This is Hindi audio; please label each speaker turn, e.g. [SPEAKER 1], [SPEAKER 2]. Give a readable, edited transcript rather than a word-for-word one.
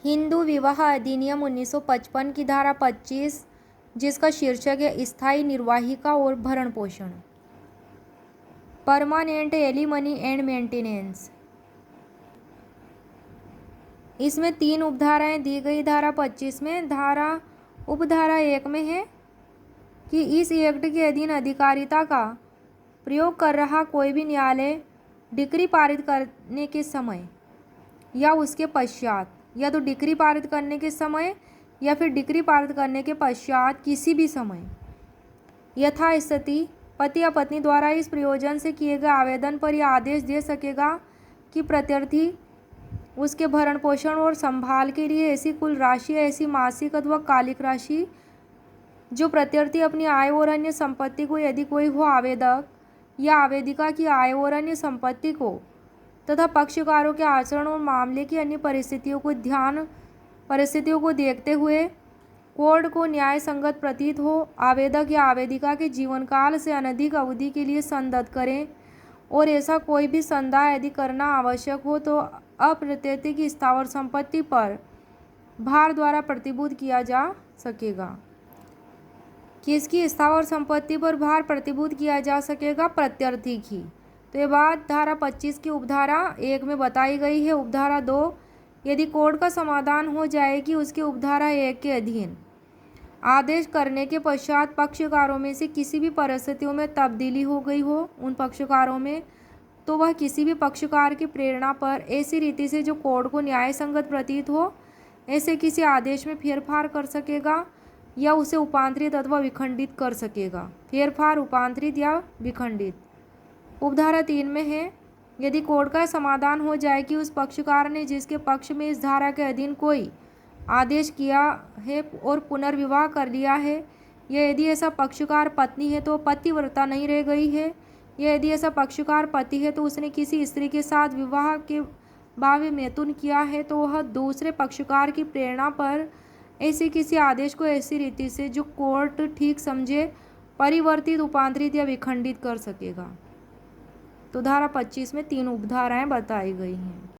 [SPEAKER 1] हिंदू विवाह अधिनियम 1955 की धारा 25, जिसका शीर्षक है स्थायी निर्वाहिका और भरण पोषण, परमानेंट एलिमनी एंड मेंटेनेंस। इसमें 3 उपधाराएं दी गई। धारा 25 में उपधारा 1 में है कि इस एक्ट के अधीन अधिकारिता का प्रयोग कर रहा कोई भी न्यायालय डिक्री पारित करने के समय या उसके पश्चात, या तो डिक्री पारित करने के समय या फिर डिक्री पारित करने के पश्चात किसी भी समय यथास्थिति पति या पत्नी द्वारा इस प्रयोजन से किए गए आवेदन पर यह आदेश दे सकेगा कि प्रत्यर्थी उसके भरण पोषण और संभाल के लिए ऐसी कुल राशि, ऐसी मासिक अथवा कालिक राशि जो प्रत्यर्थी अपनी आय और अन्य संपत्ति को, यदि कोई हो, आवेदक या आवेदिका की आय और अन्य संपत्ति को तथा पक्षकारों के आचरण और मामले की अन्य परिस्थितियों को देखते हुए कोर्ट को न्याय संगत प्रतीत हो, आवेदक या आवेदिका के जीवन काल से अनधिक अवधि के लिए संदत्त करें, और ऐसा कोई भी संदाय यदि करना आवश्यक हो तो अप्रत्यर्थित की स्थावर संपत्ति पर भार द्वारा प्रतिबूध किया जा सकेगा। किसकी स्थावर संपत्ति पर भार प्रतिबूध किया जा सकेगा? प्रत्यर्थी की। तो ये बात धारा 25 की उपधारा 1 में बताई गई है। उपधारा 2, यदि कोर्ट का समाधान हो जाए कि उसके उपधारा 1 के अधीन आदेश करने के पश्चात पक्षकारों में से किसी भी परिस्थितियों में तब्दीली हो गई हो उन पक्षकारों में, तो वह किसी भी पक्षकार की प्रेरणा पर ऐसी रीति से जो कोर्ट को न्याय संगत प्रतीत हो ऐसे किसी आदेश में फेरफार कर सकेगा या उसे उपांतरित अथवा विखंडित कर सकेगा। फेरफार, उपांतरित या विखंडित। उपधारा 3 में है, यदि कोर्ट का समाधान हो जाए कि उस पक्षकार ने जिसके पक्ष में इस धारा के अधीन कोई आदेश किया है और पुनर्विवाह कर लिया है, या यदि ऐसा पक्षकार पत्नी है तो पतिव्रता नहीं रह गई है, या यदि ऐसा पक्षकार पति है तो उसने किसी स्त्री के साथ विवाह के भावी मैथुन किया है, तो वह दूसरे पक्षकार की प्रेरणा पर ऐसे किसी आदेश को ऐसी रीति से जो कोर्ट ठीक समझे परिवर्तित, उपांतरित या विखंडित कर सकेगा। तो धारा 25 में 3 उपधाराएं बताई गई हैं।